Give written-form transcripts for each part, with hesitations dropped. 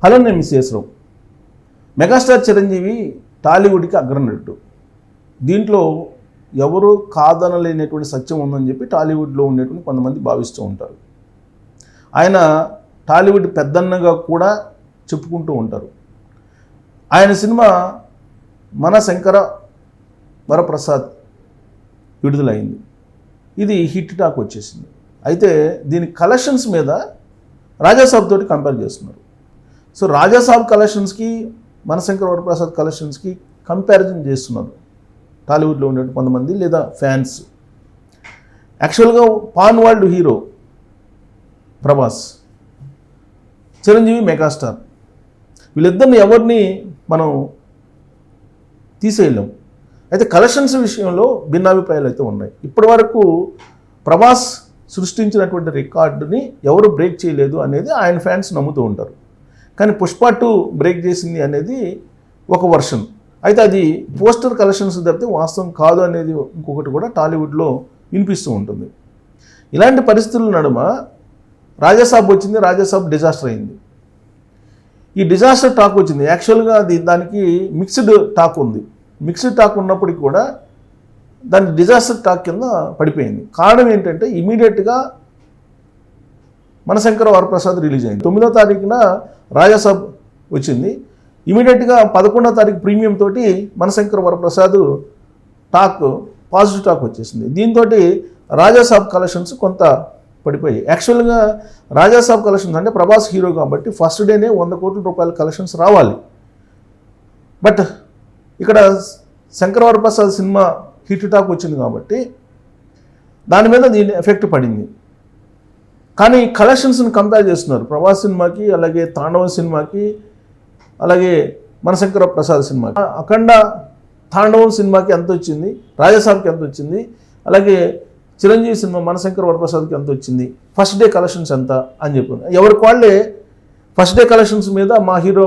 Hello, నేను మిస్సేశ్వరం. Megastar Chiranjeevi టాలీవుడ్కి అగ్రనటుడు. దీంట్లో ఎవరు కాదనలేనటువంటి సత్యం ఉందని చెప్పి టాలీవుడ్లో ఉండేటువంటి కొంతమంది భావిస్తూ ఉంటారు. ఆయన టాలీవుడ్ పెద్దన్నగా కూడా చెప్పుకుంటూ ఉంటారు. ఆయన సినిమా మన శంకర వరప్రసాద్ విడుదలైంది. ఇది హిట్ టాక్ వచ్చేసింది. అయితే దీని కలెక్షన్స్ మీద రాజాసాబ్ తోటి కంపేర్ చేస్తున్నారు. సో రాజాసాబ్ కలెక్షన్స్కి మనశంకర వరప్రసాద్ కలెక్షన్స్కి కంపారిజన్ చేస్తున్నారు టాలీవుడ్లో ఉండే కొంతమంది లేదా ఫ్యాన్స్. యాక్చువల్గా pan world hero Prabhas, Chiranjeevi megastar, వీళ్ళిద్దరిని ఎవరిని మనం తీసేయలేం. అయితే కలెక్షన్స్ విషయంలో భిన్నాభిప్రాయాలు అయితే ఉన్నాయి. ఇప్పటి వరకు ప్రభాస్ సృష్టించినటువంటి రికార్డుని ఎవరు బ్రేక్ చేయలేదు అనేది ఆయన ఫ్యాన్స్ నమ్ముతూ ఉంటారు. కానీ పుష్ప 2 బ్రేక్ చేసింది అనేది ఒక వర్షన్. అయితే అది పోస్టర్ కలెక్షన్స్ తప్పితే వాస్తవం కాదు అనేది ఇంకొకటి కూడా టాలీవుడ్లో వినిపిస్తూ ఉంటుంది. ఇలాంటి పరిస్థితుల నడుమ రాజాసాబ్ వచ్చింది. రాజాసాబ్ డిజాస్టర్ అయింది. ఈ డిజాస్టర్ టాక్ వచ్చింది. యాక్చువల్గా దానికి మిక్స్డ్ టాక్ ఉంది. మిక్స్డ్ టాక్ ఉన్నప్పటికీ కూడా దాని డిజాస్టర్ టాక్ కింద పడిపోయింది. కారణం ఏంటంటే ఇమీడియట్గా మనశంకర వరప్రసాద్ రిలీజ్ అయింది. 9వ తారీఖున రాజాసాబ్ వచ్చింది. ఇమీడియట్గా 11వ తారీఖు ప్రీమియం తోటి మనశంకర వరప్రసాద్ పాజిటివ్ టాక్ వచ్చేసింది. దీంతో రాజాసాబ్ కలెక్షన్స్ కొంత పడిపోయాయి. యాక్చువల్గా రాజాసాబ్ కలెక్షన్స్ అంటే ప్రభాస్ హీరో కాబట్టి ఫస్ట్ డేనే 100 కోట్ల రూపాయల కలెక్షన్స్ రావాలి. బట్ ఇక్కడ Shankara Varaprasad cinema hit talk వచ్చింది కాబట్టి దాని మీద దీని ఎఫెక్ట్ పడింది. కానీ కలెక్షన్స్ని కంపేర్ చేస్తున్నారు ప్రభాస్ సినిమాకి, అలాగే తాండవం సినిమాకి, అలాగే మనశంకర ప్రసాద్ సినిమాకి. అఖండ తాండవం సినిమాకి ఎంత వచ్చింది, రాజాసాబ్కి ఎంత వచ్చింది, అలాగే చిరంజీవి సినిమా మనశంకర వరప్రసాద్కి ఎంత వచ్చింది, ఫస్ట్ డే కలెక్షన్స్ ఎంత అని చెప్పింది. ఎవరికి వాళ్ళే ఫస్ట్ డే కలెక్షన్స్ మీద మా హీరో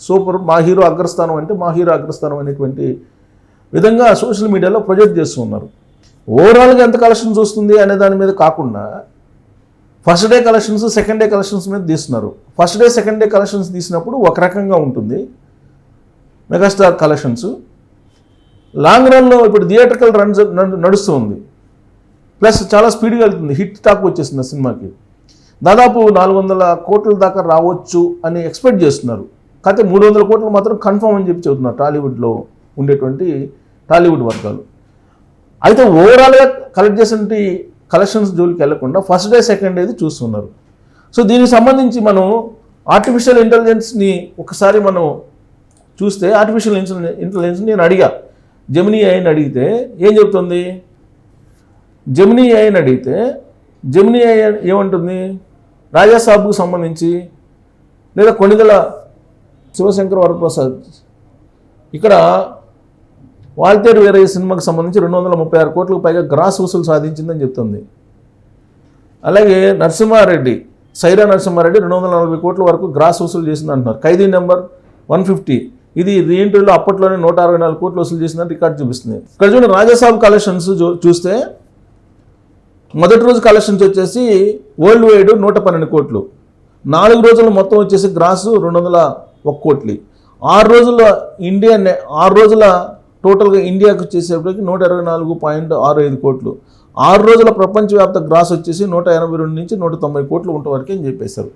సూపర్, మా హీరో అగ్రస్థానం అంటే మా హీరో అగ్రస్థానం అనేటువంటి విధంగా సోషల్ మీడియాలో ప్రొజెక్ట్ చేస్తూ ఉన్నారు. ఓవరాల్గా ఎంత కలెక్షన్స్ వస్తుంది అనే దాని మీద కాకుండా first day collections, second day collections మీద తీస్తున్నారు. First day, second day collections తీసినప్పుడు ఒక రకంగా ఉంటుంది మెగాస్టార్ కలెక్షన్స్. లాంగ్ రన్లో ఇప్పుడు థియేటర్కల్ రన్స్ నడుస్తూ ఉంది. ప్లస్ చాలా స్పీడ్గా వెళ్తుంది. హిట్ టాక్ వచ్చేసింది ఆ సినిమాకి. దాదాపు 400 కోట్ల దాకా రావచ్చు అని ఎక్స్పెక్ట్ చేస్తున్నారు. కాకపోతే 300 కోట్లు మాత్రం కన్ఫర్మ్ అని చెప్పి చెబుతున్నారు టాలీవుడ్లో ఉండేటువంటి టాలీవుడ్ వర్గాలు. అయితే ఓవరాల్గా కలెక్ట్ చేసినటువంటి కలెక్షన్స్ జోలికి వెళ్లకుండా ఫస్ట్ డే, సెకండ్ డేది చూస్తున్నారు. సో దీనికి సంబంధించి మనం ఆర్టిఫిషియల్ ఇంటెలిజెన్స్ని ఒకసారి మనం చూస్తే, ఆర్టిఫిషియల్ ఇంటెలిజెన్స్ నేను అడిగా, జెమినీ ఏఐని అడిగితే ఏం చెప్తుంది? జెమినీ ఏఐని అడిగితే జెమినీ ఏఐ ఏమంటుంది? రాజాసాబ్కు సంబంధించి లేదా కొణిదెల శివశంకర వరప్రసాద్ ఇక్కడ వాల్తేరు వీరయ్య సినిమాకి సంబంధించి 236 కోట్లకు పైగా గ్రాస్ వసూలు సాధించిందని చెప్తుంది. అలాగే నరసింహారెడ్డి, సైరా నరసింహారెడ్డి 240 కోట్ల వరకు గ్రాస్ వసూలు చేసింది అంటున్నారు. ఖైదీ నెంబర్ 150 ఇది రీఎంట్రీలో అప్పట్లోనే 164 కోట్లు వసూలు చేసిందని రికార్డు చూపిస్తుంది. ఇక్కడ చూడండి రాజాసాబ్ కలెక్షన్స్ చూస్తే మొదటి రోజు కలెక్షన్స్ వచ్చేసి వరల్డ్ వైడ్ 112 కోట్లు, 4 రోజులు మొత్తం వచ్చేసి గ్రాస్ 201 కోట్లు, 6 రోజుల టోటల్గా ఇండియాకి వచ్చేసేపటికి 124.65 కోట్లు, 6 రోజుల ప్రపంచవ్యాప్త గ్రాస్ వచ్చేసి 182 నుంచి 190 కోట్లు ఉంటే వరకే అని చెప్పేశారు.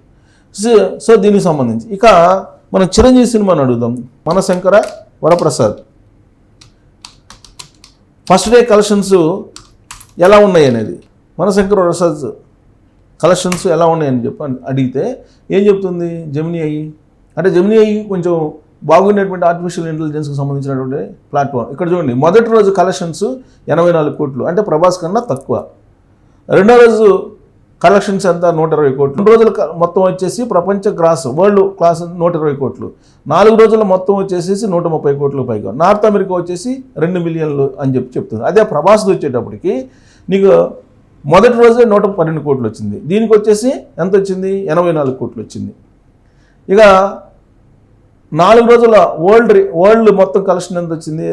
సో దీనికి సంబంధించి ఇక మనం చిరంజీవి సినిమాని అడుగుదాం. మనశంకర వరప్రసాద్ ఫస్ట్ డే కలెక్షన్స్ ఎలా ఉన్నాయి అనేది, మనశంకర వరప్రసాద్ కలెక్షన్స్ ఎలా ఉన్నాయని చెప్పి అడిగితే ఏం చెప్తుంది? జెమినీ ఐ అంటే జెమినీ ఐ కొంచెం బాగున్నటువంటి ఆర్టిఫిషియల్ ఇంటెలిజెన్స్కి సంబంధించినటువంటి ప్లాట్ఫామ్. ఇక్కడ చూడండి మొదటి రోజు కలెక్షన్స్ 84 కోట్లు అంటే ప్రభాస్ కన్నా తక్కువ. రెండో రోజు కలెక్షన్స్ ఎంత? 120 కోట్లు. 2 రోజుల మొత్తం వచ్చేసి ప్రపంచ గ్రాస్ వరల్డ్ క్లాస్ 120 కోట్లు, 4 రోజుల మొత్తం వచ్చేసి 130 కోట్లు పైగా. నార్త్ అమెరికా వచ్చేసి 2 మిలియన్లు అని చెప్పి చెప్తుంది. అదే ప్రభాస్కి వచ్చేటప్పటికి నీకు మొదటి రోజే 112 కోట్లు వచ్చింది. దీనికి వచ్చేసి ఎంత వచ్చింది? 84 కోట్లు వచ్చింది. ఇక 4 రోజుల వరల్డ్ మొత్తం కలెక్షన్ ఎంత వచ్చింది?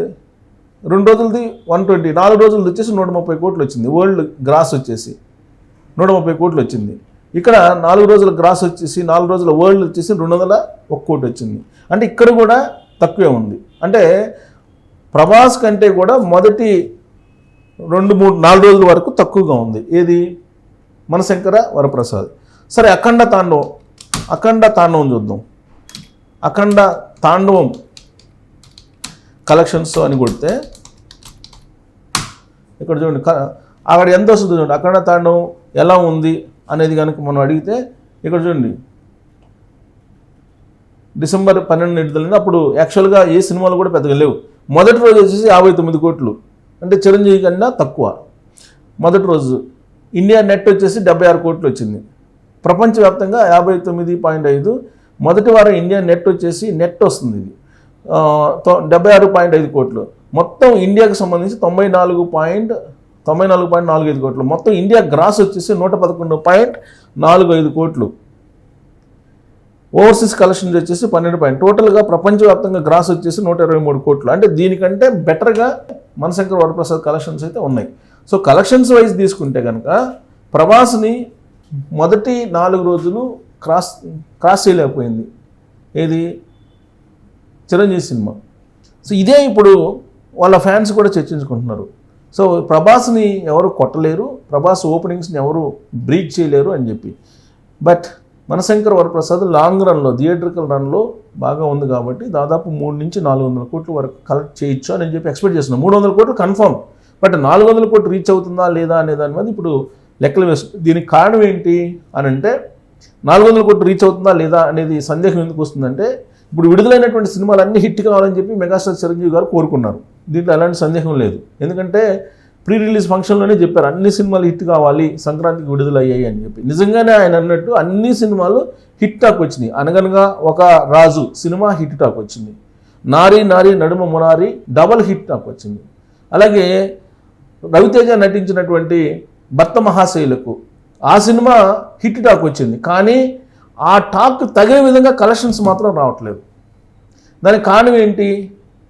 2 రోజులది 120, 4 రోజులది వచ్చేసి 130 కోట్లు వచ్చింది. వరల్డ్ గ్రాస్ వచ్చేసి 130 కోట్లు వచ్చింది. ఇక్కడ 4 రోజుల గ్రాస్ వచ్చేసి 4 రోజుల వరల్డ్ వచ్చేసి 201 కోటి వచ్చింది. అంటే ఇక్కడ కూడా తక్కువే ఉంది. అంటే ప్రభాస్ కంటే కూడా మొదటి 2-3-4 రోజుల వరకు తక్కువగా ఉంది. ఏది మనశంకర వరప్రసాద్. సరే, అఖండ తాండవం చూద్దాం. అఖండ తాండవం కలెక్షన్స్ అని కొడితే ఇక్కడ చూడండి, అక్కడ ఎంత వస్తుంది చూడండి. అఖండ తాండవం ఎలా ఉంది అనేది కనుక మనం అడిగితే ఇక్కడ చూడండి, డిసెంబర్ 12 విడుదలైంది. అప్పుడు యాక్చువల్గా ఏ సినిమాలు కూడా పెద్దగా లేవు. మొదటి రోజు వచ్చేసి 59 కోట్లు, అంటే చిరంజీవి కన్నా తక్కువ. మొదటి రోజు ఇండియా నెట్ వచ్చేసి 76 కోట్లు వచ్చింది. ప్రపంచవ్యాప్తంగా 59.5. మొదటి వారం ఇండియా నెట్ వచ్చేసి నెట్ వస్తుంది, ఇది 76.5 కోట్లు. మొత్తం ఇండియాకు సంబంధించి 94.45 కోట్లు. మొత్తం ఇండియా గ్రాస్ వచ్చేసి 111.45 కోట్లు. ఓవర్సీస్ కలెక్షన్స్ వచ్చేసి 12. టోటల్గా ప్రపంచవ్యాప్తంగా గ్రాస్ వచ్చేసి 123 కోట్లు. అంటే దీనికంటే బెటర్గా మనశంకర వరప్రసాద్ కలెక్షన్స్ అయితే ఉన్నాయి. సో కలెక్షన్స్ వైజ్ తీసుకుంటే కనుక ప్రభాస్ని మొదటి 4 రోజులు క్రాస్ చేయలేకపోయింది ఏది చిరంజీవి సినిమా. సో ఇదే ఇప్పుడు వాళ్ళ ఫ్యాన్స్ కూడా చర్చించుకుంటున్నారు. సో ప్రభాస్ని ఎవరు కొట్టలేరు, ప్రభాస్ ఓపెనింగ్స్ని ఎవరు బ్రీచ్ చేయలేరు అని చెప్పి. బట్ మనశంకర వరప్రసాద్ లాంగ్ రన్లో, థియేట్రికల్ రన్లో బాగా ఉంది కాబట్టి దాదాపు 300-400 కోట్ల వరకు కలెక్ట్ చేయొచ్చు అని చెప్పి ఎక్స్పెక్ట్ చేస్తున్నాం. 300 కోట్లు కన్ఫర్మ్. బట్ 400 కోట్లు రీచ్ అవుతుందా లేదా అనే దాని మీద ఇప్పుడు లెక్కలు వేస్తుంది. దీనికి కారణం ఏంటి అని అంటే 400 కోట్లు రీచ్ అవుతుందా లేదా అనేది సందేహం ఎందుకు వస్తుందంటే, ఇప్పుడు విడుదలైనటువంటి సినిమాలు అన్నీ హిట్ కావాలని చెప్పి మెగాస్టార్ చిరంజీవి గారు కోరుకున్నారు. దీంట్లో ఎలాంటి సందేహం లేదు. ఎందుకంటే ప్రీ రిలీజ్ ఫంక్షన్లోనే చెప్పారు అన్ని సినిమాలు హిట్ కావాలి, సంక్రాంతికి విడుదలయ్యాయి అని చెప్పి. నిజంగానే ఆయన అన్నట్టు అన్ని సినిమాలు హిట్ టాక్ వచ్చినాయి. అనగనగా ఒక రాజు సినిమా హిట్ టాక్ వచ్చింది. నారీ నడుమ మునారి డబల్ హిట్ టాక్ వచ్చింది. అలాగే రవితేజ నటించినటువంటి భర్త మహాశైలకు ఆ సినిమా హిట్ టాక్ వచ్చింది. కానీ ఆ టాక్ తగిన విధంగా కలెక్షన్స్ మాత్రం రావట్లేదు. దానికి కారణం ఏంటి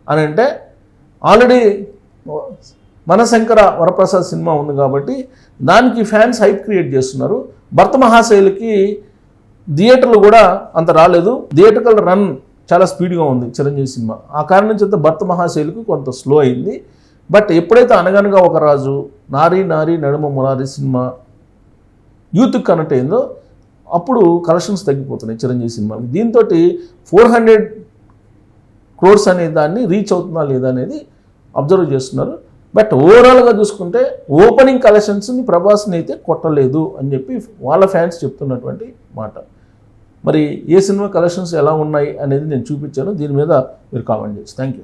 అని అంటే, ఆల్రెడీ మనశంకర వరప్రసాద్ సినిమా ఉంది కాబట్టి దానికి ఫ్యాన్స్ హైప్ క్రియేట్ చేస్తున్నారు. భర్త మహాశైలకి థియేటర్లు కూడా అంత రాలేదు. థియేటర్కల్ రన్ చాలా స్పీడ్గా ఉంది చిరంజీవి సినిమా. ఆ కారణం చేత భర్త మహాశైలకు కొంత స్లో అయింది. బట్ ఎప్పుడైతే అనగనగా ఒక రాజు, నారీ నడుమ మురారి సినిమా యూత్కి కనెక్ట్ అయిందో అప్పుడు కలెక్షన్స్ తగ్గిపోతున్నాయి చిరంజీవి సినిమాకి. దీంతో 400 crores అనే దాన్ని రీచ్ అవుతుందా లేదా అనేది అబ్జర్వ్ చేస్తున్నారు. బట్ ఓవరాల్గా చూసుకుంటే ఓపెనింగ్ కలెక్షన్స్ని ప్రభాస్ని అయితే కొట్టలేదు అని చెప్పి వాళ్ళ ఫ్యాన్స్ చెప్తున్నటువంటి మాట. మరి ఏ సినిమా కలెక్షన్స్ ఎలా ఉన్నాయి అనేది నేను చూపించాను. దీని మీద మీరు కామెంట్ చేయొచ్చు. Thank you.